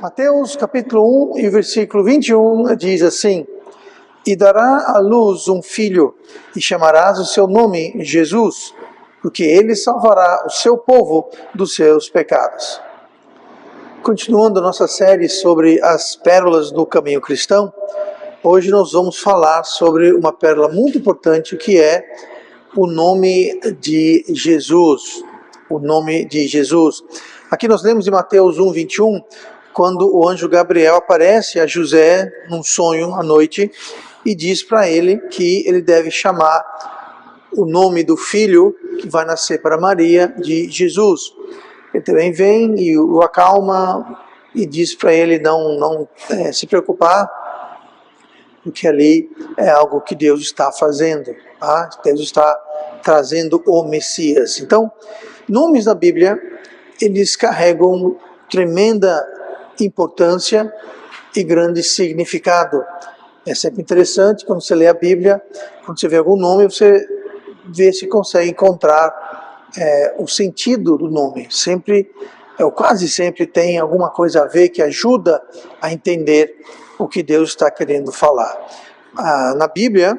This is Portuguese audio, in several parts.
Mateus capítulo 1 e versículo 21 diz assim: E dará à luz um filho, e chamarás o seu nome Jesus, porque ele salvará o seu povo dos seus pecados. Continuando a nossa série sobre as pérolas do caminho cristão, hoje nós vamos falar sobre uma pérola muito importante, que é o nome de Jesus. O nome de Jesus. Aqui nós lemos em Mateus 1, 21, quando o anjo Gabriel aparece a José num sonho à noite e diz para ele que ele deve chamar o nome do filho que vai nascer para Maria de Jesus. Ele também vem e o acalma e diz para ele não se preocupar, porque ali é algo que Deus está fazendo. Tá? Deus está trazendo o Messias. Então, nomes da Bíblia, eles carregam tremenda importância e grande significado. É sempre interessante quando você lê a Bíblia, quando você vê algum nome, você vê se consegue encontrar o sentido do nome. Sempre, ou quase sempre, tem alguma coisa a ver que ajuda a entender o que Deus está querendo falar. Na Bíblia,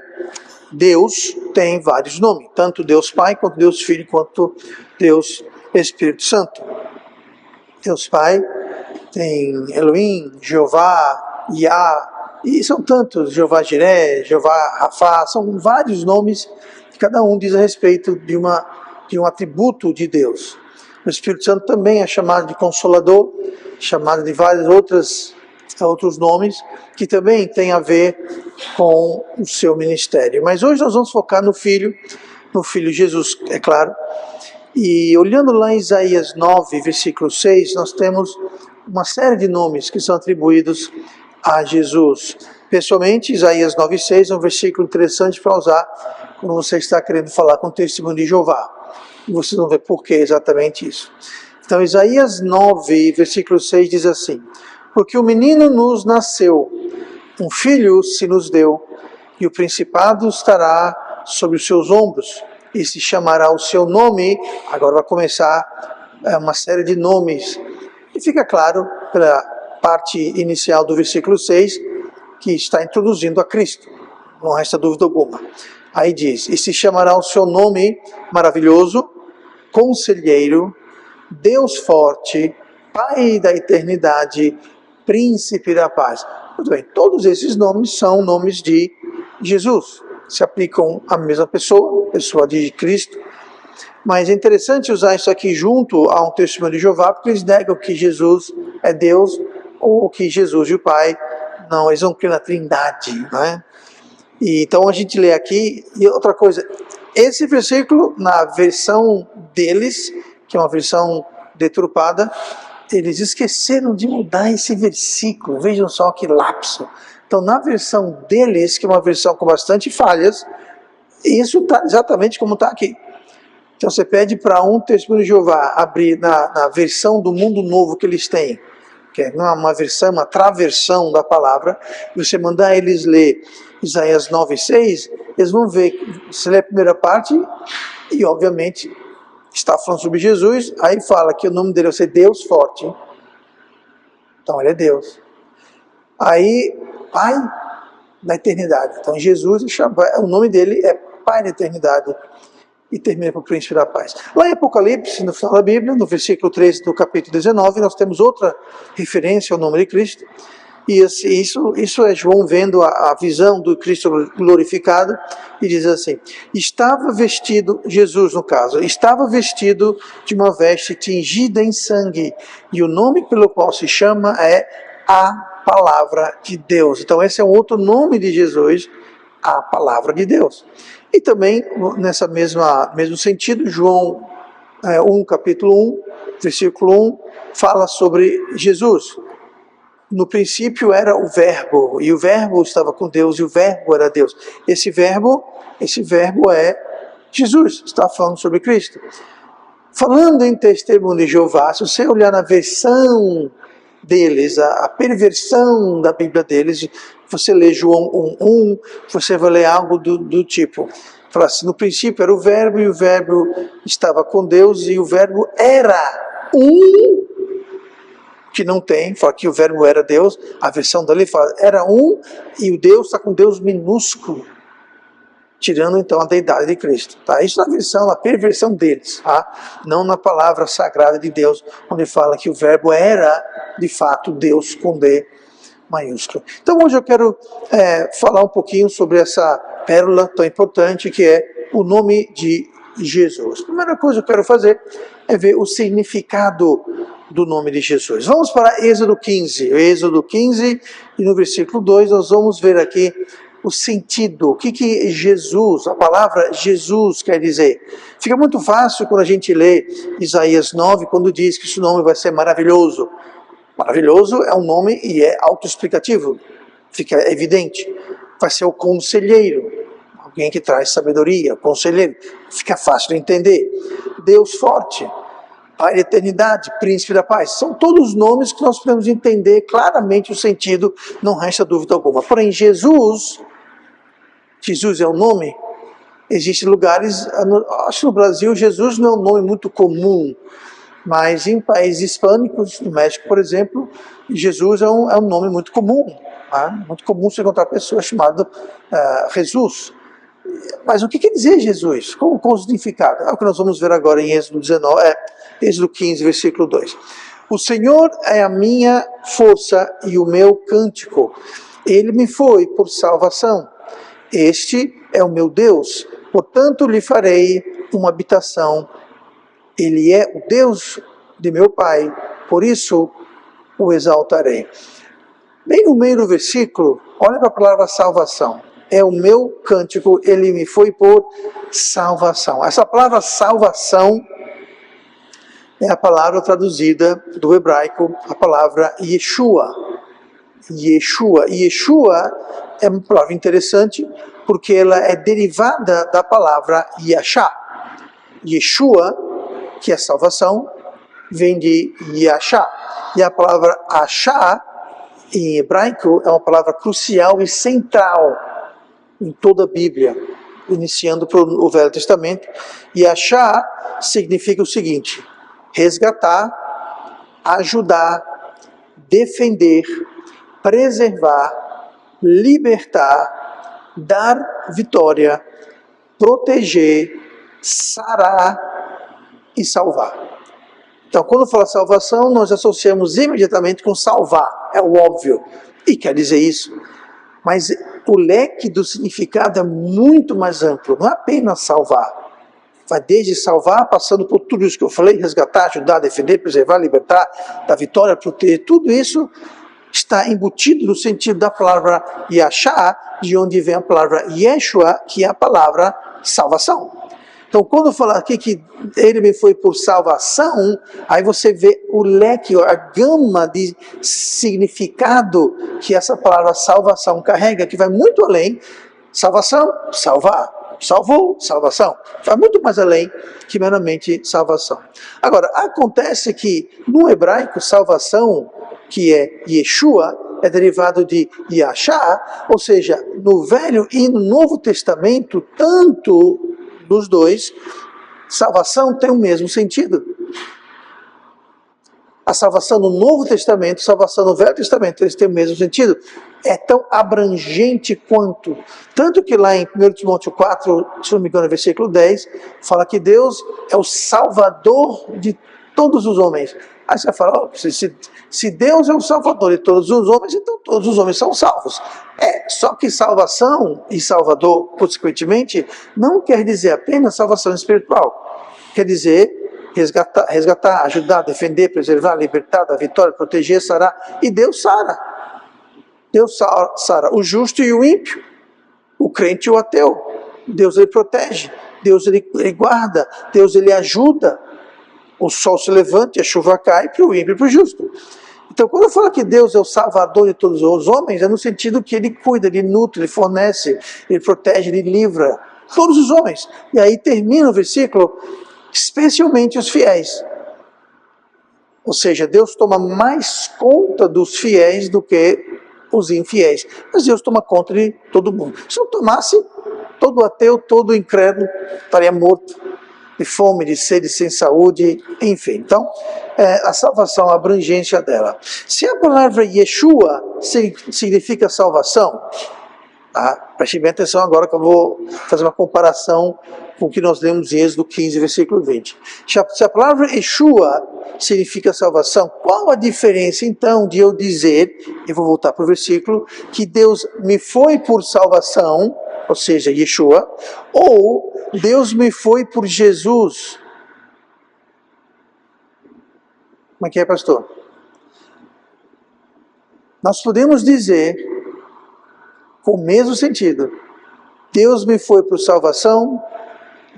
Deus tem vários nomes, tanto Deus Pai, quanto Deus Filho, quanto Deus Espírito Santo. Deus Pai tem Elohim, Jeová, Yah, e são tantos, Jeová Jiré, Jeová Rafá, são vários nomes, cada um diz a respeito de um atributo de Deus. O Espírito Santo também é chamado de Consolador, chamado de vários outros nomes, que também tem a ver com o seu ministério. Mas hoje nós vamos focar no Filho Jesus, é claro. E olhando lá em Isaías 9, versículo 6, nós temos uma série de nomes que são atribuídos a Jesus. Pessoalmente, Isaías 9,6 é um versículo interessante para usar quando você está querendo falar com o testemunho de Jeová. E você não vê por que exatamente isso. Então, Isaías 9, versículo 6 diz assim: Porque o menino nos nasceu, um filho se nos deu, e o principado estará sobre os seus ombros, e se chamará o seu nome. Agora vai começar uma série de nomes. E fica claro, pela parte inicial do versículo 6, que está introduzindo a Cristo. Não resta dúvida alguma. Aí diz: E se chamará o seu nome maravilhoso, Conselheiro, Deus forte, Pai da eternidade, Príncipe da paz. Muito bem, todos esses nomes são nomes de Jesus. Se aplicam à mesma pessoa de Cristo. Mas é interessante usar isso aqui junto a um testemunho de Jeová, porque eles negam que Jesus é Deus, ou que Jesus e o Pai, não, eles vão crer na Trindade, não é? E então a gente lê aqui, e outra coisa, esse versículo, na versão deles, que é uma versão deturpada, eles esqueceram de mudar esse versículo, vejam só que lapso. Então, na versão deles, que é uma versão com bastante falhas, isso está exatamente como está aqui. Então, você pede para um testemunho de Jeová abrir na versão do mundo novo que eles têm, que é uma versão, uma traversão da palavra, e você mandar eles ler Isaías 9,6, eles vão ver, você lê a primeira parte, e obviamente está falando sobre Jesus, aí fala que o nome dele vai ser Deus forte. Então, ele é Deus. Aí, Pai da eternidade. Então, Jesus, o nome dele é Pai da eternidade. E termina com o Príncipe da paz. Lá em Apocalipse, no final da Bíblia, no versículo 13 do capítulo 19, nós temos outra referência ao nome de Cristo. E isso é João vendo a visão do Cristo glorificado, e diz assim: estava vestido, Jesus no caso, estava vestido de uma veste tingida em sangue, e o nome pelo qual se chama é a Palavra de Deus. Então esse é um outro nome de Jesus, a Palavra de Deus. E também, nessa mesmo sentido, João 1, capítulo 1, versículo 1, fala sobre Jesus. No princípio era o Verbo, e o Verbo estava com Deus, e o Verbo era Deus. Esse verbo é Jesus, está falando sobre Cristo. Falando em testemunho de Jeová, se você olhar na versão deles, a perversão da Bíblia deles, Você lê João 1:1, você vai ler algo do tipo. Fala assim, no princípio era o verbo, e o verbo estava com Deus, e o verbo era um, que não tem, fala que o verbo era Deus, a versão dali fala, era um, e o Deus está com Deus minúsculo, tirando então a deidade de Cristo. Tá? Isso na versão, na perversão deles, tá? Não na palavra sagrada de Deus, onde fala que o verbo era, de fato, Deus com D maiúsculo. Então hoje eu quero falar um pouquinho sobre essa pérola tão importante que é o nome de Jesus. A primeira coisa que eu quero fazer é ver o significado do nome de Jesus. Vamos para Êxodo 15. Êxodo 15, e no versículo 2 nós vamos ver aqui o sentido, o que Jesus, a palavra Jesus quer dizer. Fica muito fácil quando a gente lê Isaías 9, quando diz que esse nome vai ser maravilhoso. Maravilhoso é um nome e é autoexplicativo, fica evidente. Vai ser o conselheiro, alguém que traz sabedoria, conselheiro, fica fácil de entender. Deus forte, Pai da eternidade, príncipe da paz, são todos nomes que nós podemos entender claramente o sentido, não resta dúvida alguma. Porém, Jesus é um nome, existem lugares, acho que no Brasil Jesus não é um nome muito comum, mas em países hispânicos, no México, por exemplo, Jesus é um nome muito comum. Tá? Muito comum você encontrar pessoas chamadas Jesus. Mas o que quer dizer Jesus? Qual o significado? É o que nós vamos ver agora em Êxodo 15, versículo 2. O Senhor é a minha força e o meu cântico. Ele me foi por salvação. Este é o meu Deus. Portanto, lhe farei uma habitação. Ele é o Deus de meu Pai, por isso o exaltarei. Bem no meio do versículo, olha para a palavra salvação. É o meu cântico, ele me foi por salvação. Essa palavra salvação é a palavra traduzida do hebraico, a palavra Yeshua. Yeshua. Yeshua é uma palavra interessante, porque ela é derivada da palavra Yashá. Yeshua, que é salvação, vem de Yashá. E a palavra Ashá, em hebraico, é uma palavra crucial e central em toda a Bíblia, iniciando pelo Velho Testamento. Yashá significa o seguinte: resgatar, ajudar, defender, preservar, libertar, dar vitória, proteger, sarar e salvar. Então, quando fala salvação, nós associamos imediatamente com salvar, é o óbvio, e quer dizer isso. Mas o leque do significado é muito mais amplo, não é apenas salvar. Vai desde salvar, passando por tudo isso que eu falei, resgatar, ajudar, defender, preservar, libertar, dar vitória, proteger, tudo isso está embutido no sentido da palavra Yashá, de onde vem a palavra Yeshua, que é a palavra salvação. Então, quando fala aqui que ele me foi por salvação, aí você vê o leque, a gama de significado que essa palavra salvação carrega, que vai muito além. Salvação, salvar. Salvou, salvação. Vai muito mais além que meramente salvação. Agora, acontece que no hebraico, salvação, que é Yeshua, é derivado de Yashá, ou seja, no Velho e no Novo Testamento, tanto dos dois, salvação tem o mesmo sentido. A salvação no Novo Testamento, salvação no Velho Testamento, eles têm o mesmo sentido. É tão abrangente quanto. Tanto que lá em 1 Timóteo 4, se não me engano, versículo 10, fala que Deus é o Salvador de todos os homens. Aí você fala, se Deus é o Salvador de todos os homens, então todos os homens são salvos. Só que salvação e Salvador, consequentemente, não quer dizer apenas salvação espiritual. Quer dizer resgatar, ajudar, defender, preservar, libertar, dar vitória, proteger, sarar. E Deus sara. Deus sara o justo e o ímpio, o crente e o ateu. Deus ele protege, Deus ele guarda, Deus ele ajuda. O sol se levanta e a chuva cai para o ímpio e para o justo. Então, quando eu falo que Deus é o Salvador de todos os homens, é no sentido que Ele cuida, Ele nutre, Ele fornece, Ele protege, Ele livra todos os homens. E aí termina o versículo, especialmente os fiéis. Ou seja, Deus toma mais conta dos fiéis do que os infiéis. Mas Deus toma conta de todo mundo. Se não tomasse, todo ateu, todo incrédulo estaria morto de fome, de sede, sem saúde, enfim. Então, a salvação, a abrangência dela. Se a palavra Yeshua significa salvação, tá? Preste bem atenção agora que eu vou fazer uma comparação com o que nós lemos em Êxodo 15, versículo 20. Se a palavra Yeshua significa salvação, qual a diferença então de eu dizer, eu vou voltar para o versículo, que Deus me foi por salvação, ou seja, Yeshua, ou Deus me foi por Jesus? Como é que é, pastor? Nós podemos dizer, com o mesmo sentido, Deus me foi por salvação,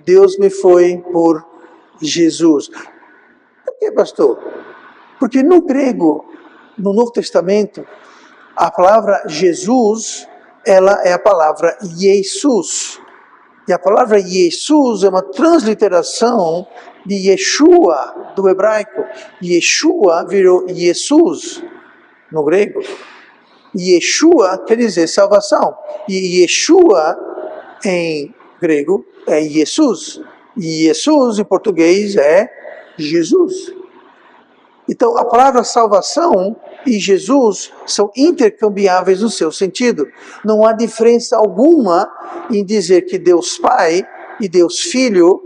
Deus me foi por Jesus. Por que, pastor? Porque no grego, no Novo Testamento, a palavra Jesus, ela é a palavra Jesus. E a palavra Jesus é uma transliteração de Yeshua, do hebraico. Yeshua virou Jesus, no grego. Yeshua quer dizer salvação. E Yeshua, em grego, é Jesus. E Jesus, em português, é Jesus. Então, a palavra salvação e Jesus são intercambiáveis no seu sentido. Não há diferença alguma em dizer que Deus Pai e Deus Filho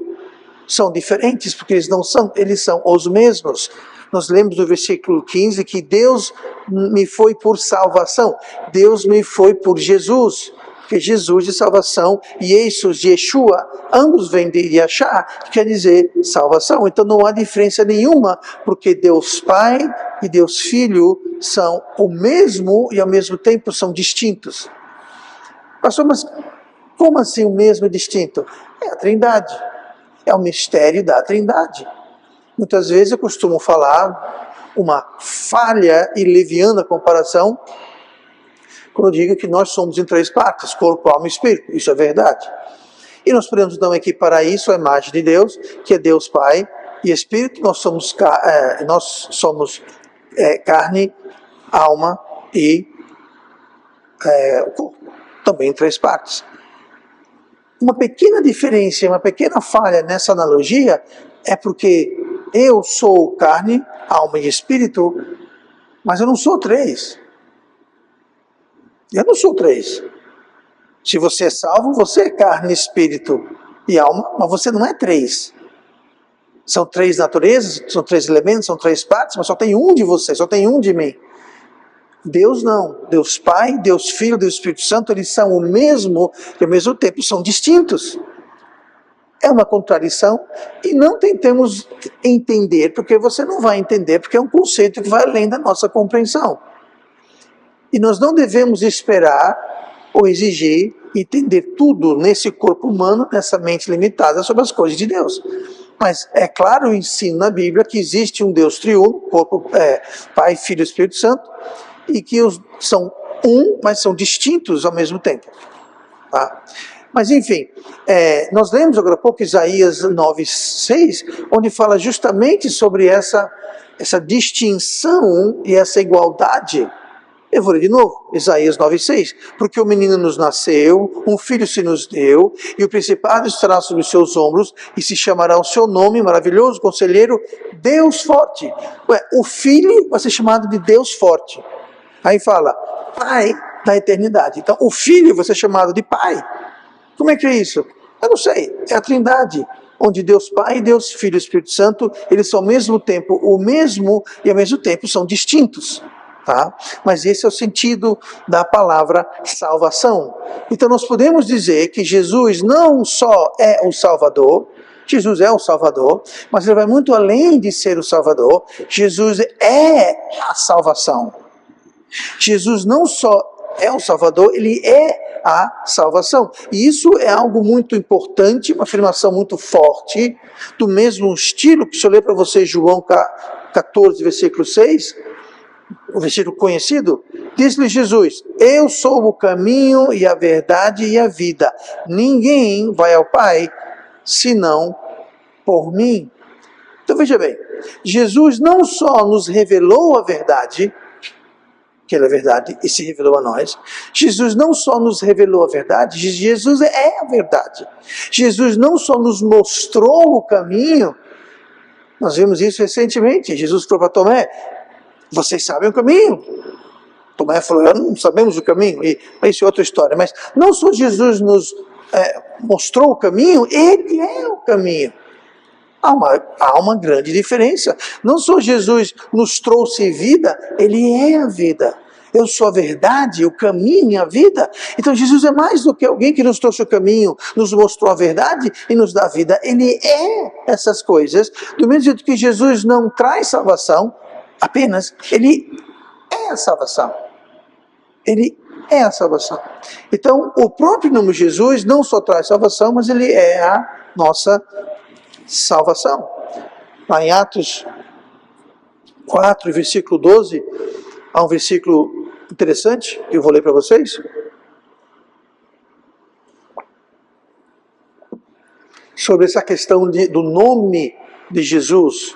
são diferentes, porque eles são os mesmos. Nós lemos no versículo 15 que Deus me foi por salvação, Deus me foi por Jesus, que Jesus de salvação, e Jesus de Yeshua, ambos vêm de Yashá, que quer dizer salvação. Então não há diferença nenhuma, porque Deus Pai e Deus Filho são o mesmo e ao mesmo tempo são distintos. Pastor, mas como assim o mesmo e distinto? É a Trindade, é o mistério da Trindade. Muitas vezes eu costumo falar uma falha e leviana comparação quando eu digo que nós somos em três partes, corpo, alma e espírito. Isso é verdade. E nós podemos então equiparar isso à imagem de Deus, que é Deus Pai e Espírito. Nós somos carne, alma e o corpo. Também em três partes. Uma pequena diferença, uma pequena falha nessa analogia é porque eu sou carne, alma e espírito, mas eu não sou três. Eu não sou três. Se você é salvo, você é carne, espírito e alma, mas você não é três. São três naturezas, são três elementos, são três partes, mas só tem um de você, só tem um de mim. Deus não. Deus Pai, Deus Filho, Deus Espírito Santo, eles são o mesmo e ao mesmo tempo são distintos. É uma contradição e não tentemos entender, porque você não vai entender, porque é um conceito que vai além da nossa compreensão. E nós não devemos esperar ou exigir entender tudo nesse corpo humano, nessa mente limitada sobre as coisas de Deus. Mas é claro o ensino na Bíblia que existe um Deus triuno, corpo, Pai, Filho e Espírito Santo, e que são um, mas são distintos ao mesmo tempo. Tá? Mas enfim, nós lemos agora há pouco Isaías 9:6, onde fala justamente sobre essa distinção e essa igualdade. Eu vou ler de novo, Isaías 9:6. Porque o menino nos nasceu, um filho se nos deu, e o principado estará sobre os seus ombros, e se chamará o seu nome, maravilhoso, conselheiro, Deus forte. O filho vai ser chamado de Deus forte. Aí fala, Pai da eternidade. Então, o filho vai ser chamado de Pai. Como é que é isso? Eu não sei, é a Trindade, onde Deus Pai, Deus Filho e Espírito Santo, eles são ao mesmo tempo o mesmo e ao mesmo tempo são distintos. Tá? Mas esse é o sentido da palavra salvação. Então nós podemos dizer que Jesus não só é o Salvador, Jesus é o Salvador, mas ele vai muito além de ser o Salvador. Jesus é a salvação. Jesus não só é o Salvador, ele é a salvação. E isso é algo muito importante, uma afirmação muito forte, do mesmo estilo que se eu ler para você João 14, versículo 6, o versículo conhecido, diz-lhe Jesus, eu sou o caminho e a verdade e a vida. Ninguém vai ao Pai, senão por mim. Então veja bem, Jesus não só nos revelou a verdade, porque Ele é a verdade e se revelou a nós. Jesus não só nos revelou a verdade, Jesus é a verdade. Jesus não só nos mostrou o caminho, nós vimos isso recentemente. Jesus falou para Tomé: vocês sabem o caminho. Tomé falou: não sabemos o caminho. E isso é outra história. Mas não só Jesus nos mostrou o caminho, Ele é o caminho. Há uma grande diferença. Não só Jesus nos trouxe vida, Ele é a vida. Eu sou a verdade, o caminho e a vida. Então Jesus é mais do que alguém que nos trouxe o caminho, nos mostrou a verdade e nos dá a vida. Ele é essas coisas. Do mesmo jeito que Jesus não traz salvação, apenas Ele é a salvação. Ele é a salvação. Então o próprio nome Jesus não só traz salvação, mas Ele é a nossa salvação. Lá em Atos 4, versículo 12, há um versículo interessante que eu vou ler para vocês. Sobre essa questão do nome de Jesus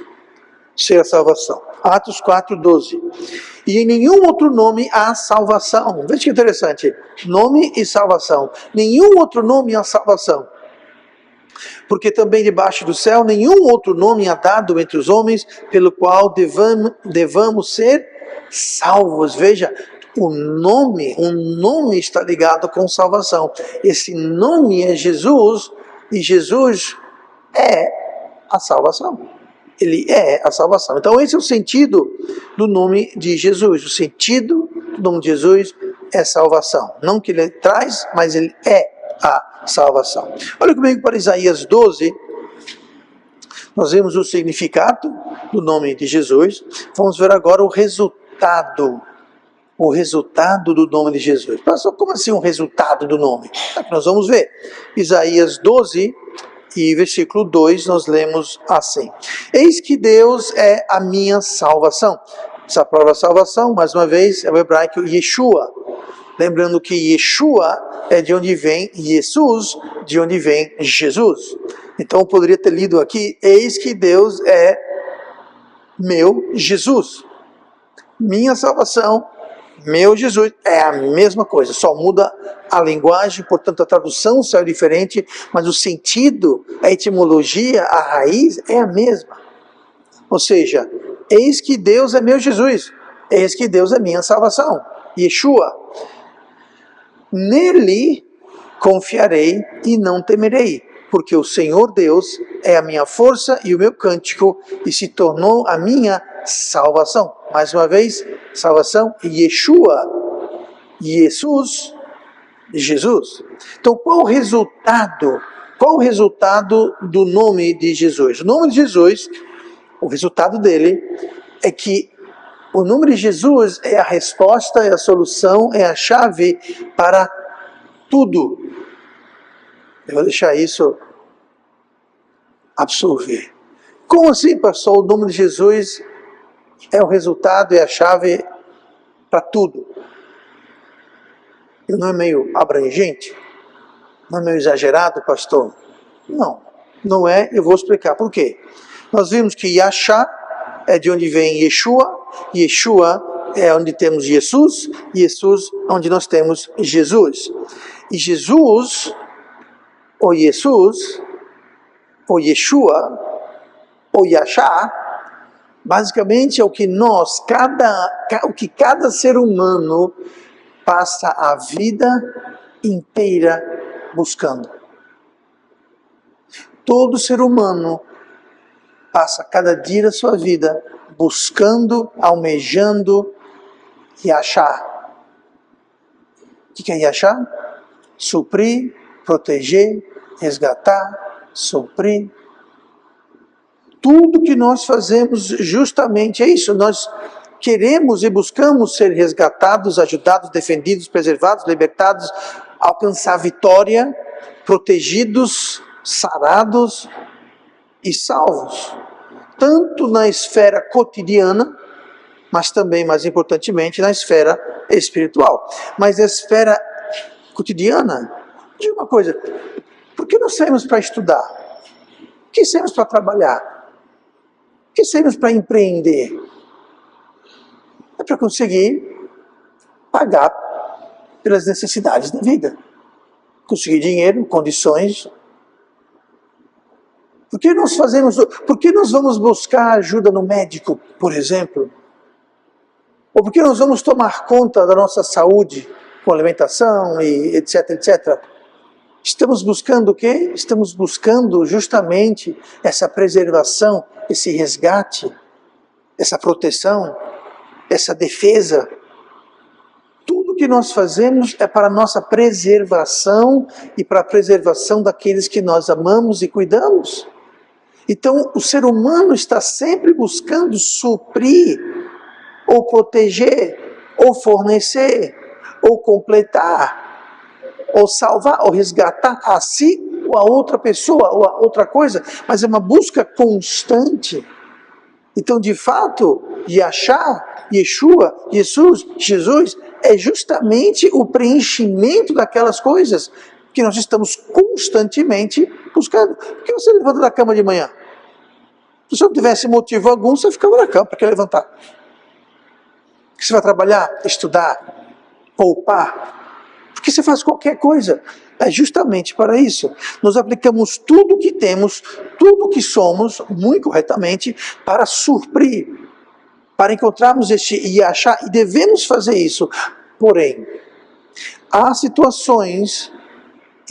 ser a salvação. Atos 4, 12. E em nenhum outro nome há salvação. Veja que interessante. Nome e salvação. Nenhum outro nome há salvação. Porque também debaixo do céu nenhum outro nome há dado entre os homens pelo qual devamos ser salvos. Veja, um nome está ligado com salvação. Esse nome é Jesus, e Jesus é a salvação. Ele é a salvação. Então esse é o sentido do nome de Jesus. O sentido do nome de Jesus é salvação. Não que ele traz, mas ele é a salvação. Olha comigo para Isaías 12. Nós vemos o significado do nome de Jesus. Vamos ver agora o resultado do nome de Jesus. Pastor, como assim um resultado do nome? É que nós vamos ver. Isaías 12 e versículo 2, nós lemos assim: eis que Deus é a minha salvação. Essa palavra salvação, mais uma vez, é o hebraico Yeshua. Lembrando que Yeshua é de onde vem Jesus, de onde vem Jesus. Então eu poderia ter lido aqui: eis que Deus é meu Jesus. Minha salvação, meu Jesus, é a mesma coisa, só muda a linguagem, portanto a tradução saiu diferente, mas o sentido, a etimologia, a raiz é a mesma. Ou seja, eis que Deus é meu Jesus, eis que Deus é minha salvação, Yeshua. Nele confiarei e não temerei, porque o Senhor Deus é a minha força e o meu cântico, e se tornou a minha salvação. Mais uma vez, salvação, Yeshua, Jesus, Jesus. Então, qual o resultado do nome de Jesus? O nome de Jesus, o resultado dele é que o nome de Jesus é a resposta, é a solução, é a chave para tudo. Eu vou deixar isso absorver. Como assim, pastor? O nome de Jesus é o resultado, é a chave para tudo. E não é meio abrangente? Não é meio exagerado, pastor? Não, não é. Eu vou explicar por quê. Nós vimos que Yashá é de onde vem Yeshua, Yeshua é onde temos Jesus, Jesus é onde nós temos Jesus. E Jesus, ou Jesus, ou Yeshua, ou Yashá, basicamente é o que cada ser humano passa a vida inteira buscando. Todo ser humano passa cada dia da sua vida buscando, almejando Yashá. O que é Yashá? Suprir, proteger, resgatar, suprir. Tudo que nós fazemos justamente é isso. Nós queremos e buscamos ser resgatados, ajudados, defendidos, preservados, libertados, alcançar vitória, protegidos, sarados e salvos. Tanto na esfera cotidiana, mas também, mais importantemente, na esfera espiritual. Mas na esfera cotidiana, diga uma coisa: por que nós saímos para estudar? Por que saímos para trabalhar? Por que saímos para empreender? É para conseguir pagar pelas necessidades da vida. Conseguir dinheiro, condições. Por que nós vamos buscar ajuda no médico, por exemplo? Ou por que nós vamos tomar conta da nossa saúde, com alimentação e etc, etc? Estamos buscando o quê? Estamos buscando justamente essa preservação, esse resgate, essa proteção, essa defesa. Tudo que nós fazemos é para a nossa preservação e para a preservação daqueles que nós amamos e cuidamos. Então, o ser humano está sempre buscando suprir, ou proteger, ou fornecer, ou completar, ou salvar, ou resgatar a si, ou a outra pessoa, ou a outra coisa, mas é uma busca constante. Então, de fato, Yashá, Yeshua, Jesus, é justamente o preenchimento daquelas coisas que nós estamos constantemente buscando. Por que você levanta da cama de manhã? Se você não tivesse motivo algum, você ficava na cama. Para que levantar? Porque você vai trabalhar, estudar, poupar. Porque você faz qualquer coisa. É justamente para isso. Nós aplicamos tudo o que temos, tudo o que somos, muito corretamente, para suprir, para encontrarmos este Yashá, e devemos fazer isso. Porém, há situações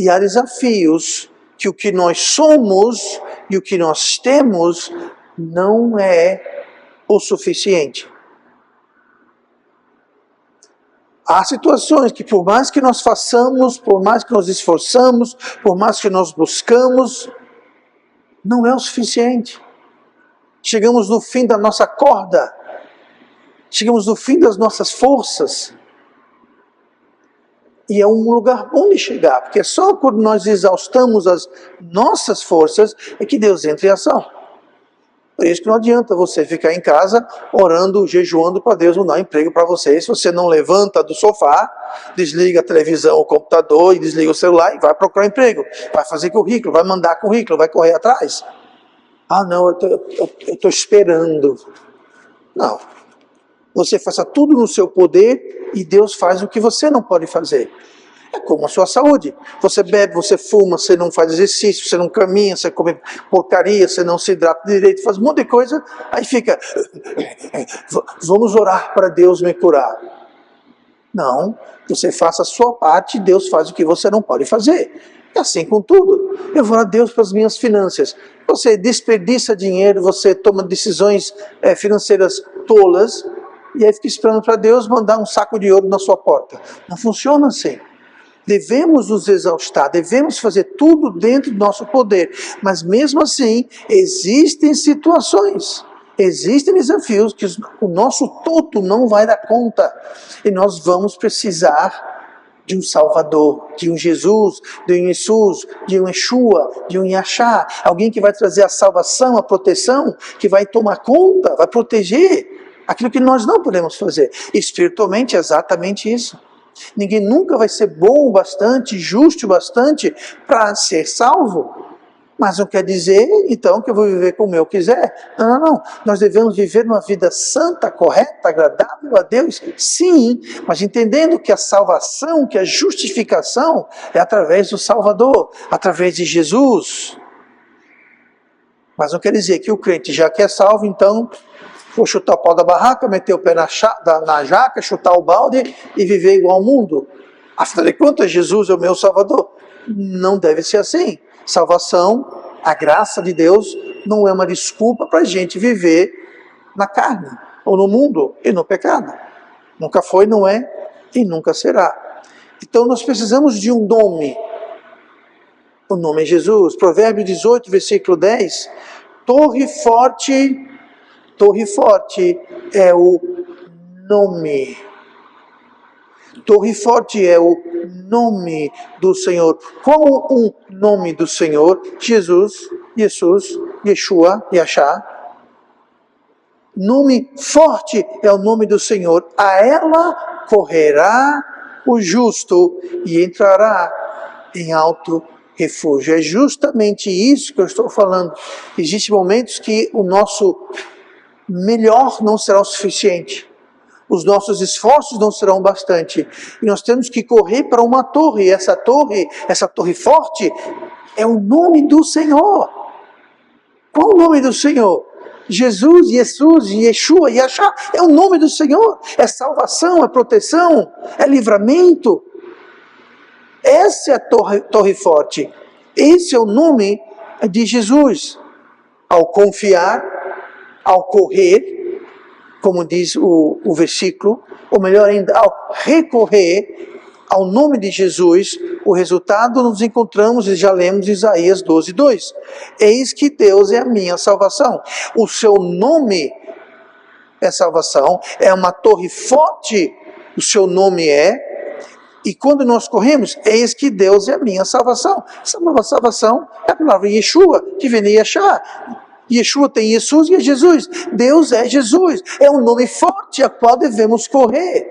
e há desafios que o que nós somos e o que nós temos não é o suficiente. Há situações que, por mais que nós façamos, por mais que nós esforçamos, por mais que nós buscamos, não é o suficiente. Chegamos no fim da nossa corda, chegamos no fim das nossas forças. E é um lugar bom de chegar, porque é só quando nós exaustamos as nossas forças é que Deus entra em ação. Por isso que não adianta você ficar em casa orando, jejuando para Deus não dar emprego para você. Se você não levanta do sofá, desliga a televisão, o computador e desliga o celular e vai procurar emprego. Vai fazer currículo, vai mandar currículo, vai correr atrás. Ah não, eu estou esperando. Não. Você faça tudo no seu poder e Deus faz o que você não pode fazer. É como a sua saúde. Você bebe, você fuma, você não faz exercício, você não caminha, você come porcaria, você não se hidrata direito, faz um monte de coisa, aí fica, vamos orar para Deus me curar. Não, você faça a sua parte e Deus faz o que você não pode fazer. É assim com tudo. Eu vou a Deus para as minhas finanças. Você desperdiça dinheiro, você toma decisões financeiras tolas, e aí fica esperando para Deus mandar um saco de ouro na sua porta. Não funciona assim. Devemos nos exaustar, devemos fazer tudo dentro do nosso poder, mas mesmo assim, existem situações, existem desafios que o nosso todo não vai dar conta, e nós vamos precisar de um Salvador, de um Jesus, de um Jesus, de um Yeshua, de um Yashá, alguém que vai trazer a salvação, a proteção, que vai tomar conta, vai proteger aquilo que nós não podemos fazer. Espiritualmente é exatamente isso. Ninguém nunca vai ser bom o bastante, justo o bastante para ser salvo. Mas não quer dizer, então, que eu vou viver como eu quiser. Não, não, não. Nós devemos viver uma vida santa, correta, agradável a Deus, sim, mas entendendo que a salvação, que a justificação é através do Salvador, através de Jesus. Mas não quer dizer que o crente já que é salvo, então vou chutar o pau da barraca, meter o pé na jaca, chutar o balde e viver igual ao mundo. Afinal de contas, Jesus é o meu Salvador. Não deve ser assim. Salvação, a graça de Deus, não é uma desculpa para a gente viver na carne, ou no mundo, e no pecado. Nunca foi, não é, e nunca será. Então nós precisamos de um nome. O nome é Jesus. Provérbios 18, versículo 10. Torre forte é o nome. Torre forte é o nome do Senhor. Qual o nome do Senhor? Jesus, Yeshua, Yashá. Nome forte é o nome do Senhor. A ela correrá o justo e entrará em alto refúgio. É justamente isso que eu estou falando. Existem momentos que o nosso melhor não será o suficiente. Os nossos esforços não serão bastante. E nós temos que correr para uma torre. Essa torre forte, é o nome do Senhor. Qual o nome do Senhor? Jesus, Yeshua, Yashá. É o nome do Senhor. É salvação, é proteção, é livramento. Essa é a torre forte. Esse é o nome de Jesus. Ao confiar, ao correr, como diz o versículo, ou melhor ainda, ao recorrer ao nome de Jesus, o resultado nos encontramos e já lemos Isaías 12:2. Eis que Deus é a minha salvação. O seu nome é salvação, é uma torre forte, o seu nome é. E quando nós corremos, eis que Deus é a minha salvação. Essa nova salvação é a palavra Yeshua, que vem de Yashá. Yeshua tem Jesus e é Jesus. Deus é Jesus. É um nome forte a qual devemos correr.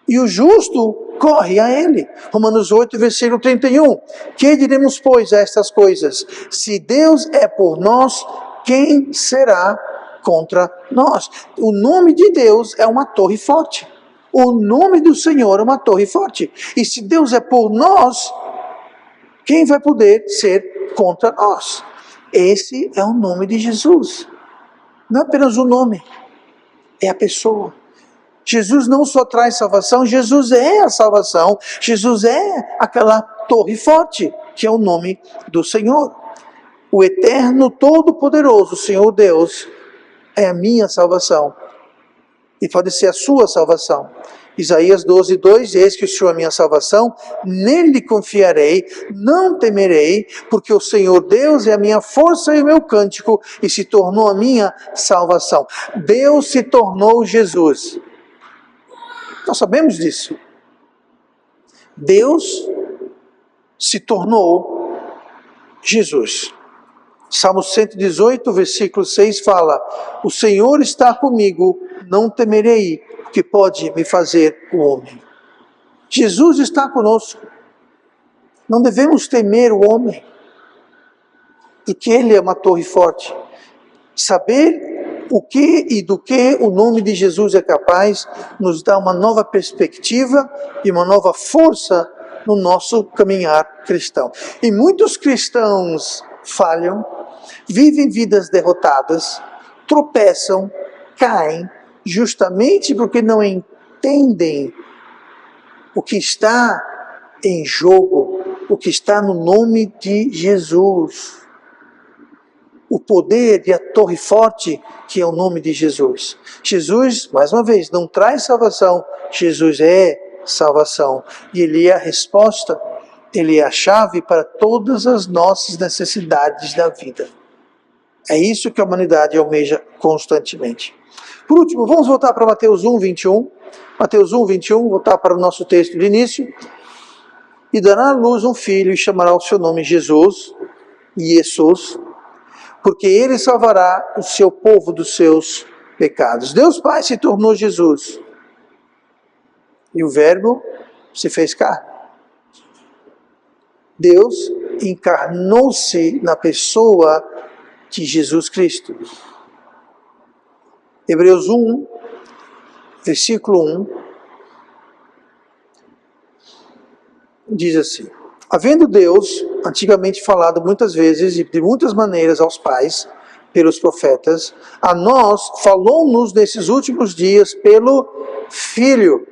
E o justo corre a ele. Romanos 8, versículo 31. Que diremos, pois, a estas coisas? Se Deus é por nós, quem será contra nós? O nome de Deus é uma torre forte. O nome do Senhor é uma torre forte. E se Deus é por nós, quem vai poder ser contra nós? Esse é o nome de Jesus. Não é apenas o nome, é a pessoa. Jesus não só traz salvação, Jesus é a salvação. Jesus é aquela torre forte, que é o nome do Senhor. O eterno, todo-poderoso Senhor Deus é a minha salvação. E pode ser a sua salvação. Isaías 12:2, eis que o Senhor é a minha salvação, nele confiarei, não temerei, porque o Senhor Deus é a minha força e o meu cântico, e se tornou a minha salvação. Deus se tornou Jesus. Nós sabemos disso. Deus se tornou Jesus. Salmo 118, versículo 6 fala: o Senhor está comigo, não temerei, que pode me fazer o homem. Jesus está conosco. Não devemos temer o homem, porque ele é uma torre forte. Saber o que e do que o nome de Jesus é capaz nos dá uma nova perspectiva e uma nova força no nosso caminhar cristão. E muitos cristãos falham, vivem vidas derrotadas, tropeçam, caem, justamente porque não entendem o que está em jogo, o que está no nome de Jesus. O poder e a torre forte que é o nome de Jesus. Jesus, mais uma vez, não traz salvação, Jesus é salvação. E Ele é a resposta, Ele é a chave para todas as nossas necessidades da vida. É isso que a humanidade almeja constantemente. Por último, vamos voltar para Mateus 1, 21. Mateus 1, 21, voltar para o nosso texto de início. E dará à luz um filho e chamará o seu nome Jesus, porque ele salvará o seu povo dos seus pecados. Deus Pai se tornou Jesus. E o Verbo se fez carne. Deus encarnou-se na pessoa de Jesus Cristo. Hebreus 1, versículo 1, diz assim: havendo Deus antigamente falado muitas vezes e de muitas maneiras aos pais, pelos profetas, a nós falou-nos nesses últimos dias pelo Filho,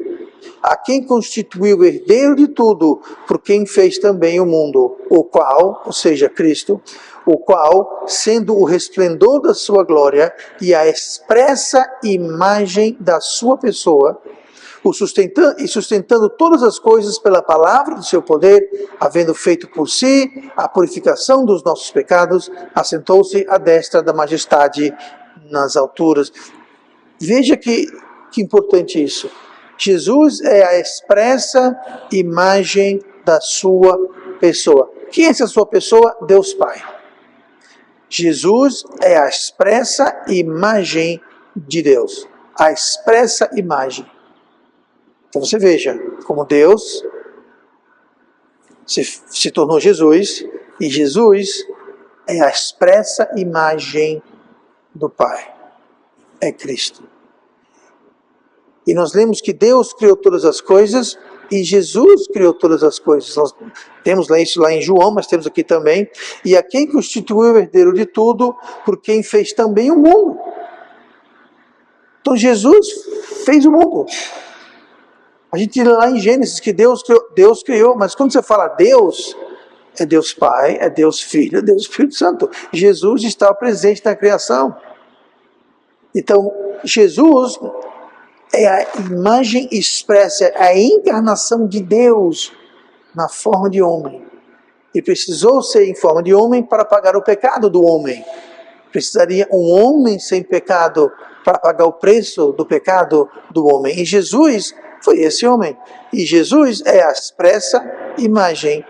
a quem constituiu o herdeiro de tudo, por quem fez também o mundo, o qual, ou seja, Cristo, o qual, sendo o resplendor da sua glória e a expressa imagem da sua pessoa, sustentando todas as coisas pela palavra do seu poder, havendo feito por si a purificação dos nossos pecados, assentou-se à destra da majestade nas alturas. Veja que importante isso. Jesus é a expressa imagem da sua pessoa. Quem é essa sua pessoa? Deus Pai. Jesus é a expressa imagem de Deus. A expressa imagem. Então você veja como Deus se tornou Jesus, e Jesus é a expressa imagem do Pai. É Cristo. E nós lemos que Deus criou todas as coisas e Jesus criou todas as coisas. Nós temos isso lá em João, mas temos aqui também. E a quem constituiu o herdeiro de tudo, por quem fez também o mundo. Então Jesus fez o mundo. A gente lê lá em Gênesis que Deus criou, mas quando você fala Deus, é Deus Pai, é Deus Filho, é Deus Espírito Santo. Jesus está presente na criação. Então, Jesus é a imagem expressa, a encarnação de Deus na forma de homem. E precisou ser em forma de homem para pagar o pecado do homem. Precisaria um homem sem pecado para pagar o preço do pecado do homem. E Jesus foi esse homem. E Jesus é a expressa imagem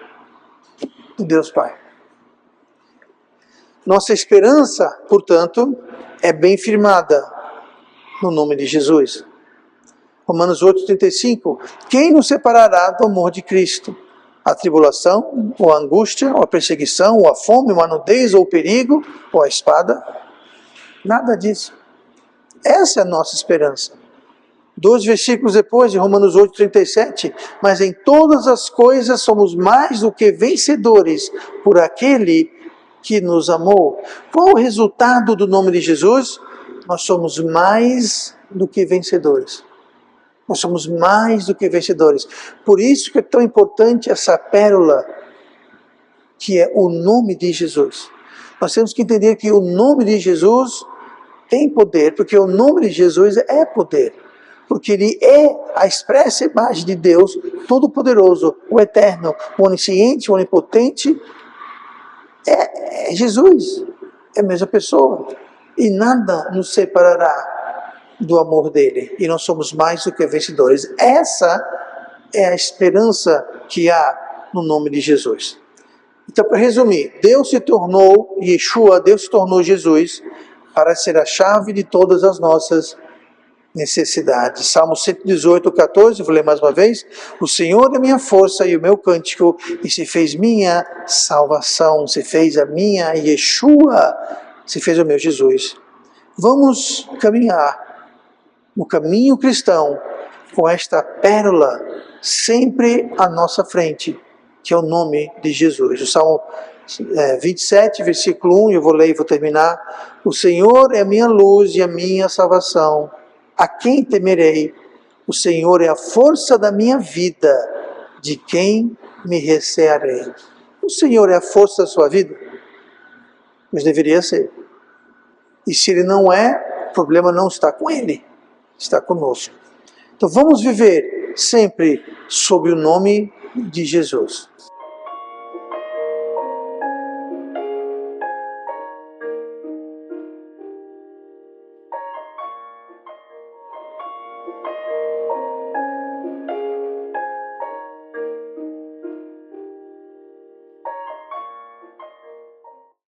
de Deus Pai. Nossa esperança, portanto, é bem firmada no nome de Jesus. Romanos 8,35. Quem nos separará do amor de Cristo? A tribulação, ou a angústia, ou a perseguição, ou a fome, ou a nudez, ou o perigo, ou a espada? Nada disso. Essa é a nossa esperança. 2 versículos depois, de Romanos 8,37. Mas em todas as coisas somos mais do que vencedores por aquele que nos amou. Qual o resultado do nome de Jesus? Nós somos mais do que vencedores. Nós somos mais do que vencedores. Por isso que é tão importante essa pérola, que é o nome de Jesus. Nós temos que entender que o nome de Jesus tem poder, porque o nome de Jesus é poder. Porque ele é a expressa imagem de Deus Todo-Poderoso, o Eterno, o Onisciente, o Onipotente. É Jesus, é a mesma pessoa. E nada nos separará do amor dele, e nós somos mais do que vencedores. Essa é a esperança que há no nome de Jesus. Então, para resumir, Deus se tornou Jesus para ser a chave de todas as nossas necessidades. Salmo 118, 14, vou ler mais uma vez. O Senhor é minha força e o meu cântico, e se fez minha salvação, se fez a minha Yeshua, se fez o meu Jesus. Vamos caminhar no caminho cristão, com esta pérola sempre à nossa frente, que é o nome de Jesus. O Salmo 27, versículo 1, eu vou ler e vou terminar. O Senhor é a minha luz e a minha salvação. A quem temerei? O Senhor é a força da minha vida. De quem me recearei? O Senhor é a força da sua vida? Mas deveria ser. E se ele não é, o problema não está com ele. Está conosco. Então vamos viver sempre sob o nome de Jesus.